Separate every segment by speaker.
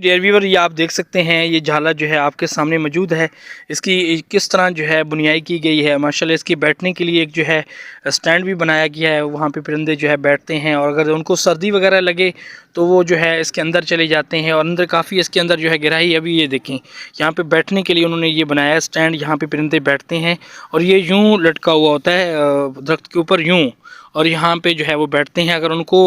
Speaker 1: Dear viewer, ये आप देख सकते हैं, ये झाला जो है आपके सामने मौजूद है। इसकी किस तरह जो है बुनाई की गई है। माशाल्लाह इसकी बैठने के लिए एक जो है स्टैंड भी बनाया गया है, वहाँ पे परिंदे जो है बैठते हैं और अगर उनको सर्दी वगैरह लगे तो वो जो है इसके अंदर चले जाते हैं और अंदर काफ़ी इसके अंदर जो है गहराई। अभी ये देखें, यहाँ पे बैठने के लिए उन्होंने ये बनाया है स्टैंड, यहाँ पे परिंदे बैठते हैं और ये यूँ लटका हुआ होता है दरख्त के ऊपर यूँ, और यहाँ पे जो है वो बैठते हैं। अगर उनको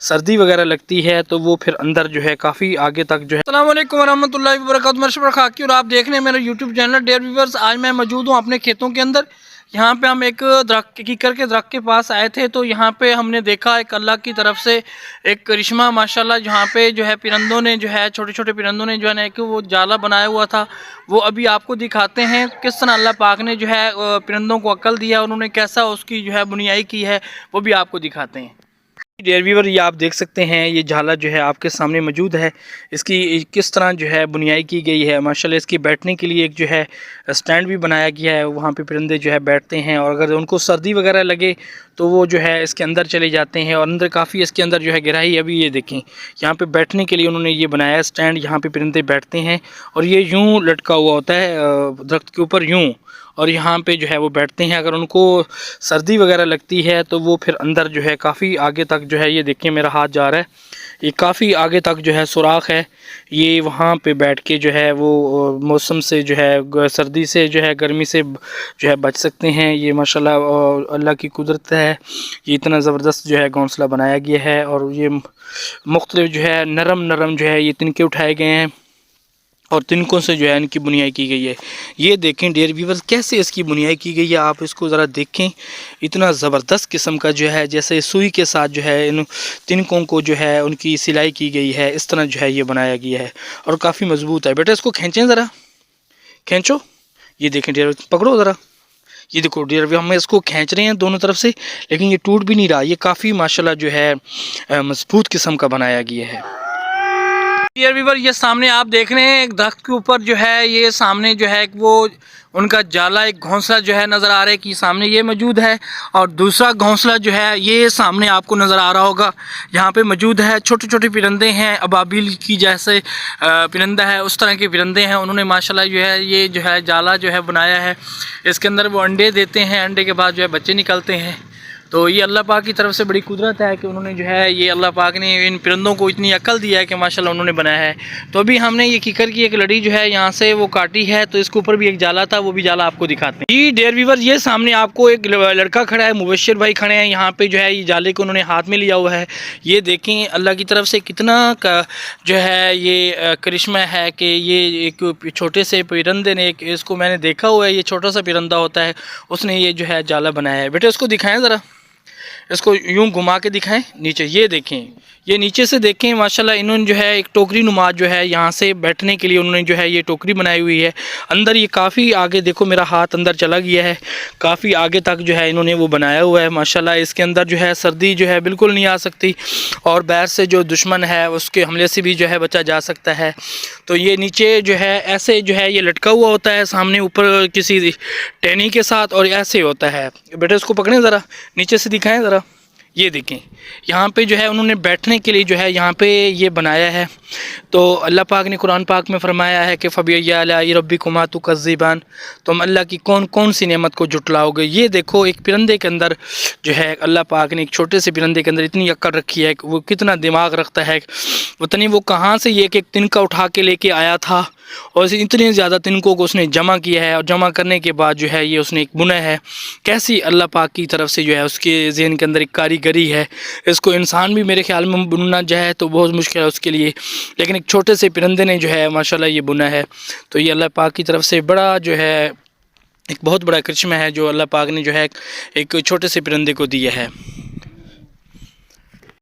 Speaker 1: सर्दी वगैरह लगती है तो वो फिर अंदर जो है काफ़ी आगे तक जो है। अस्सलाम वालेकुम वरहमतुल्लाहि वबरकातुहू। मर्हबा खाकी और आप देख रहे हैं मेरा यूट्यूब चैनल डियर व्यूअर्स। आज मैं मौजूद हूँ अपने खेतों के अंदर। यहाँ पे हम एक दरख्त कीकर के दरख्त के पास आए थे तो यहाँ पे हमने देखा एक अल्लाह की तरफ से एक करिश्मा माशाल्लाह, जहाँ पे जो है परिंदों ने जो है छोटे छोटे परिंदों ने जो है ना कि वो जाला बनाया हुआ था। वो अभी आपको दिखाते हैं किस तरह अल्लाह पाक ने जो है परिंदों को अक्ल दिया, उन्होंने कैसा उसकी जो है बुनाई की है, वो भी आपको दिखाते हैं। डियर व्यूअर, ये आप देख सकते हैं, ये झाला जो है आपके सामने मौजूद है। इसकी किस तरह जो है बुनाई की गई है। माशाल्लाह इसकी बैठने के लिए एक जो है स्टैंड भी बनाया गया है, वहाँ पे परिंदे जो है बैठते हैं और अगर उनको सर्दी वगैरह लगे तो वो जो है इसके अंदर चले जाते हैं और अंदर काफ़ी इसके अंदर जो है गहराई। अभी ये देखें, यहाँ पे बैठने के लिए उन्होंने ये बनाया है स्टैंड, यहाँ पे परिंदे बैठते हैं और ये यूँ लटका हुआ होता है दरख्त के ऊपर यूँ, और यहाँ पे जो है वो बैठते हैं। अगर उनको सर्दी वगैरह लगती है तो वो फिर अंदर जो है काफ़ी आगे तक जो है, ये देखिए मेरा हाथ जा रहा है, ये काफ़ी आगे तक जो है सुराख है। ये वहाँ पे बैठ के जो है वो मौसम से जो है सर्दी से जो है गर्मी से जो है बच सकते हैं। ये माशाल्लाह अल्लाह की कुदरत है, ये इतना ज़बरदस्त जो है घोंसला बनाया गया है और ये मुख्तलिफ जो है नरम नरम जो है ये तिनके उठाए गए हैं और तिनकों से जो है इनकी बुनाई की गई है। ये देखें डियर व्यूअर्स, कैसे इसकी बुनाई की गई है, आप इसको ज़रा देखें। इतना ज़बरदस्त किस्म का जो है, जैसे सुई के साथ जो है इन तिनकों को जो है उनकी सिलाई की गई है, इस तरह जो है ये बनाया गया है और काफ़ी मजबूत है। बेटा इसको खींचें ज़रा, खींचो। ये देखें डियर, पकड़ो ज़रा। ये देखो डियर, हम इसको खींच रहे हैं दोनों तरफ से, लेकिन ये टूट भी नहीं रहा। ये काफ़ी माशाल्लाह जो है मजबूत किस्म का बनाया गया है। डियर व्यूअर, ये सामने आप देख रहे हैं एक दरख्त के ऊपर जो है, ये सामने जो है वो उनका जाला, एक घोंसला जो है नज़र आ रहा है कि सामने ये मौजूद है और दूसरा घोंसला जो है ये सामने आपको नज़र आ रहा होगा, यहाँ पे मौजूद है। छोटे छोटे परिंदे हैं, अबाबिल की जैसे परिंदा है उस तरह के परिंदे हैं। उन्होंने माशाल्लाह जो है ये जो है जाला जो है बनाया है, इसके अंदर वो अंडे देते हैं, अंडे के बाद जो है बच्चे निकलते हैं। तो ये अल्लाह पाक की तरफ से बड़ी कुदरत है कि उन्होंने जो है ये अल्लाह पाक ने इन परिंदों को इतनी अक्ल दिया है कि माशाल्लाह उन्होंने बनाया है। तो अभी हमने ये कीकर की एक लड़ी जो है यहाँ से वो काटी है, तो इसके ऊपर भी एक जाला था, वो भी जाला आपको दिखाते हैं। जी डियर व्यूअर, ये सामने आपको एक लड़का खड़ा है, मुबशिर भाई खड़े हैं यहाँ पे, जो है ये जाले को उन्होंने हाथ में लिया हुआ है। ये देखें अल्लाह की तरफ से कितना जो है ये करिश्मा है कि ये एक छोटे से परिंदे ने, एक इसको मैंने देखा हुआ है, ये छोटा सा परिंदा होता है, उसने ये जो है जाला बनाया है। बेटे उसको दिखाएं ज़रा, इसको यूं घुमा के दिखाएं नीचे। ये देखें, ये नीचे से देखें माशाल्लाह, इन्होंने जो है एक टोकरी नुमा जो है यहाँ से बैठने के लिए उन्होंने जो है ये टोकरी बनाई हुई है। अंदर ये काफ़ी आगे देखो, मेरा हाथ अंदर चला गया है, काफ़ी आगे तक जो है इन्होंने वो बनाया हुआ है। माशाल्लाह इसके अंदर जो है सर्दी जो है बिल्कुल नहीं आ सकती और बाहर से जो दुश्मन है उसके हमले से भी जो है बचा जा सकता है। तो ये नीचे जो है ऐसे जो है ये लटका हुआ होता है सामने ऊपर किसी टहनी के साथ, और ऐसे होता है। बेटा इसको पकड़ें ज़रा, नीचे से दिखाएं ज़रा। ये देखें यहाँ पे जो है उन्होंने बैठने के लिए जो है यहाँ पे ये बनाया है। तो अल्लाह पाक ने कुरान पाक में फरमाया है कि फ़बिअय्यि आलाइ रब्बिकुमा तुकज़्ज़िबान, तुम अल्लाह की कौन कौन सी नेमत को जुटलाओगे। ये देखो एक परिंदे के अंदर जो है अल्लाह पाक ने, एक छोटे से परिंदे के अंदर इतनी अक्ल रखी है कि वो कितना दिमाग रखता है। पता नहीं वो कहाँ से ये एक तिनका उठा के लेके आया था और इतने ज़्यादा तिनकों को उसने जमा किया है और जमा करने के बाद जो है ये उसने एक बुना है। कैसी अल्लाह पाक की तरफ से जो है उसके ज़हन के अंदर एक कारीगरी है। इसको इंसान भी मेरे ख्याल में बुनना चाहे तो बहुत मुश्किल है उसके लिए, लेकिन एक छोटे से परिंदे ने जो है माशाल्लाह ये बुना है। तो ये अल्लाह पाक की तरफ से बड़ा जो है एक बहुत बड़ा करिश्मा है जो अल्लाह पाक ने जो है एक छोटे से परिंदे को दिया है।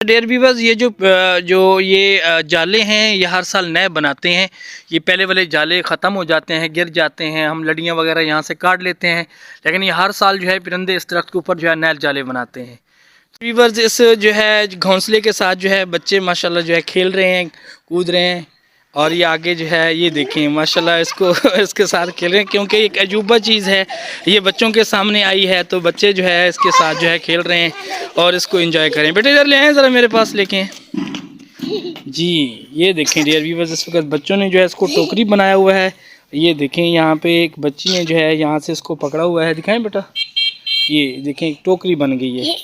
Speaker 1: डियर व्यूअर्स, ये जो ये जाले हैं ये हर साल नए बनाते हैं। ये पहले वाले जाले ख़त्म हो जाते हैं, गिर जाते हैं, हम लड़ियाँ वगैरह यहाँ से काट लेते हैं, लेकिन ये हर साल जो है परिंदे इस दरख्त के ऊपर जो है नए जाले बनाते हैं। व्यूअर्स, इस जो है घोंसले के साथ जो है बच्चे माशाल्लाह जो है खेल रहे हैं, कूद रहे हैं और ये आगे जो है ये देखें माशाल्लाह इसको इसके साथ खेल रहे हैं, क्योंकि एक अजूबा चीज़ है, ये बच्चों के सामने आई है तो बच्चे जो है इसके साथ जो है खेल रहे हैं और इसको एंजॉय करें। बेटे इधर ले आए ज़रा, मेरे पास लेके जी ये देखें डियर व्यूअर्स, इस वक्त बच्चों ने जो है इसको टोकरी बनाया हुआ है। ये देखें यहाँ पे एक बच्ची ने जो है यहाँ से इसको पकड़ा हुआ है, दिखाएं बेटा। ये देखें एक टोकरी बन गई है,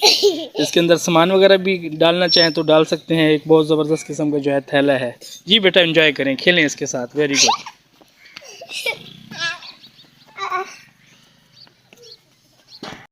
Speaker 1: इसके अंदर सामान वगैरह भी डालना चाहें तो डाल सकते हैं। एक बहुत ज़बरदस्त किस्म का जो है थैला है। जी बेटा एंजॉय करें, खेलें इसके साथ, वेरी गुड।